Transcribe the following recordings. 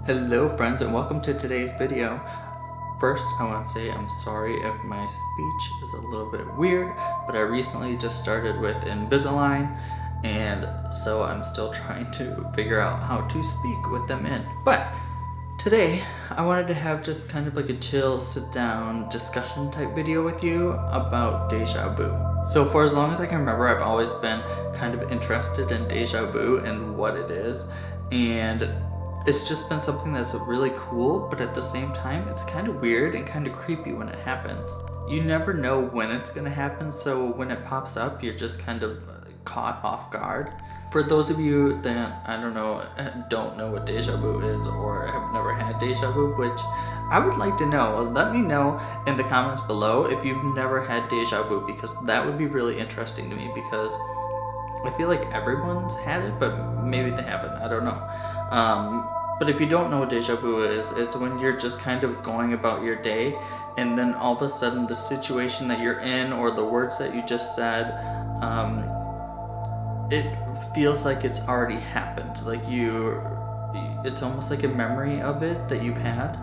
Hello friends, and welcome to today's video. First, I want to say I'm sorry if my speech is a little bit weird, but I recently just started with Invisalign, and so I'm still trying to figure out how to speak with them in. But today, I wanted to have just kind of like a chill, sit-down discussion type video with you about Déjà Vu. So for as long as I can remember, I've always been kind of interested in Déjà Vu and what it is, and it's just been something that's really cool, but at the same time, it's kind of weird and kind of creepy when it happens. You never know when it's gonna happen, so when it pops up, you're just kind of caught off guard. For those of you that, don't know what Déjà Vu is or have never had Déjà Vu, which I would like to know, let me know in the comments below if you've never had Déjà Vu, because that would be really interesting to me, because I feel like everyone's had it, but maybe they haven't, I don't know. But if you don't know what Déjà Vu is, it's when you're just kind of going about your day, and then all of a sudden the situation that you're in or the words that you just said, it feels like it's already happened. Like it's almost like a memory of it that you've had,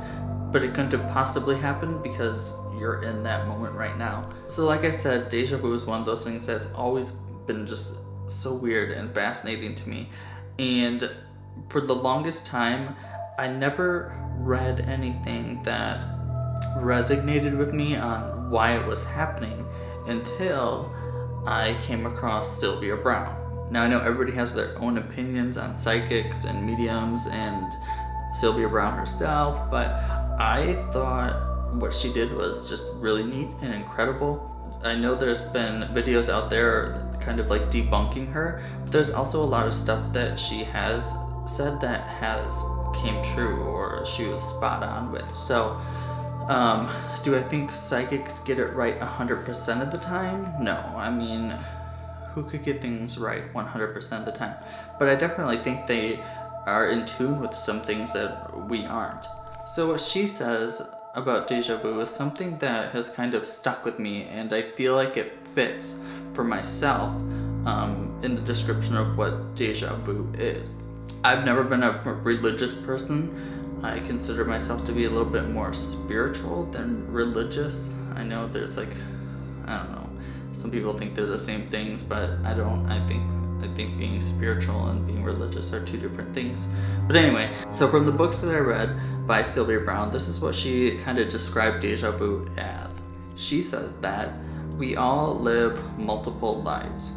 but it couldn't have possibly happened because you're in that moment right now. So like I said, Déjà Vu is one of those things that's always been just so weird and fascinating to me. And for the longest time, I never read anything that resonated with me on why it was happening until I came across Sylvia Browne. Now I know everybody has their own opinions on psychics and mediums and Sylvia Browne herself, but I thought what she did was just really neat and incredible. I know there's been videos out there kind of like debunking her, but there's also a lot of stuff that she has said that has came true or she was spot on with. So do I think psychics get it right 100% of the time? No. I mean, who could get things right 100% of the time? But I definitely think they are in tune with some things that we aren't. So what she says about Déjà Vu is something that has kind of stuck with me, and I feel like it fits for myself in the description of what Déjà Vu is. I've never been a religious person. I consider myself to be a little bit more spiritual than religious. I know there's like, I don't know, some people think they're the same things, but I don't. I think being spiritual and being religious are two different things. But anyway, so from the books that I read by Sylvia Browne, this is what she kind of described Déjà Vu as. She says that we all live multiple lives,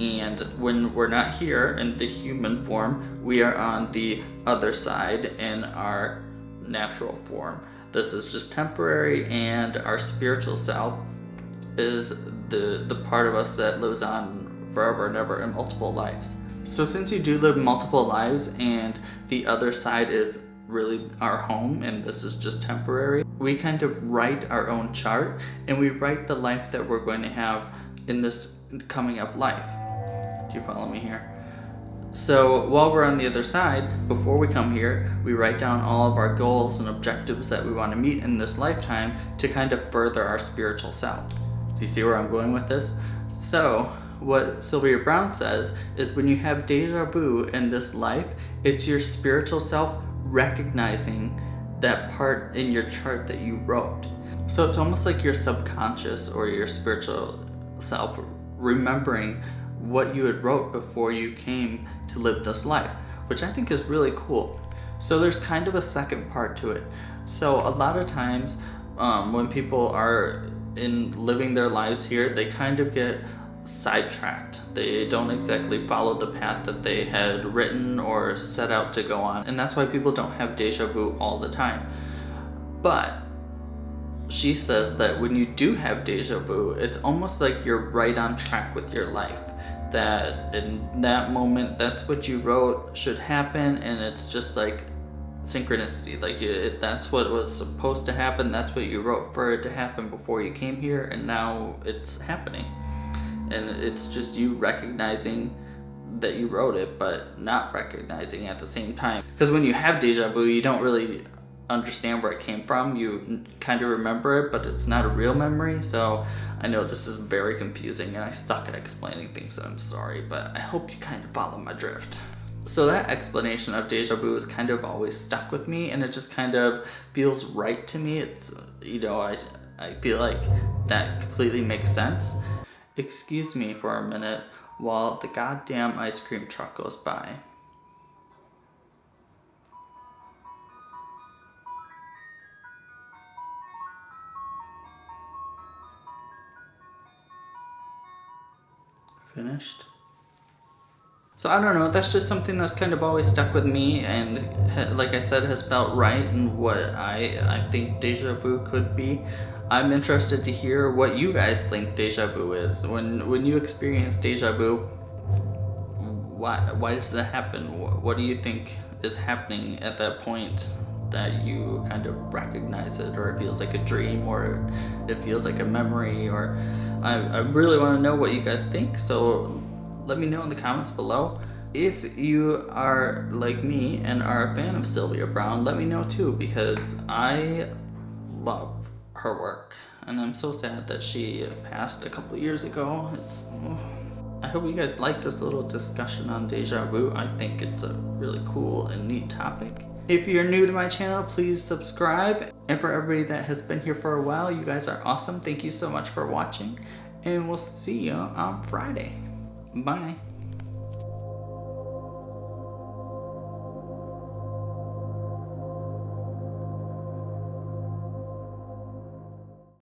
and when we're not here in the human form, we are on the other side in our natural form. This is just temporary, and our spiritual self is the part of us that lives on forever and ever in multiple lives. So since you do live multiple lives and the other side is really our home and this is just temporary, we kind of write our own chart, and we write the life that we're going to have in this coming up life. Do you follow me here? So while we're on the other side, before we come here, we write down all of our goals and objectives that we want to meet in this lifetime to kind of further our spiritual self. Do you see where I'm going with this? So what Sylvia Browne says is when you have Déjà Vu in this life, it's your spiritual self recognizing that part in your chart that you wrote. So it's almost like your subconscious or your spiritual self remembering what you had wrote before you came to live this life, which I think is really cool. So there's kind of a second part to it. So a lot of times when people are living their lives here, they kind of get sidetracked. They don't exactly follow the path that they had written or set out to go on, and that's why people don't have Déjà Vu all the time. But she says that when you do have Déjà Vu, it's almost like you're right on track with your life, that in that moment that's what you wrote should happen, and it's just like synchronicity, like that's what was supposed to happen, that's what you wrote for it to happen before you came here, and now it's happening. And it's just you recognizing that you wrote it, but not recognizing at the same time. Because when you have Déjà Vu, you don't really understand where it came from. You kind of remember it, but it's not a real memory. So I know this is very confusing, and I suck at explaining things, and I'm sorry, but I hope you kind of follow my drift. So that explanation of deja vu is kind of always stuck with me, and it just kind of feels right to me. It's, you know, I feel like that completely makes sense. Excuse me for a minute while the goddamn ice cream truck goes by. Finished. So I don't know, that's just something that's kind of always stuck with me, and like I said, has felt right in what I think deja vu could be. I'm interested to hear what you guys think deja vu is. When you experience deja vu, why does that happen? What do you think is happening at that point that you kind of recognize it, or it feels like a dream, or it feels like a memory, or I really want to know what you guys think, so let me know in the comments below. If you are like me and are a fan of Sylvia Browne, let me know too, because I love her work, and I'm so sad that she passed a couple years ago. I hope you guys liked this little discussion on deja vu. I think it's a really cool and neat topic. If you're new to my channel, please subscribe. And for everybody that has been here for a while, you guys are awesome. Thank you so much for watching, and we'll see you on Friday. Bye.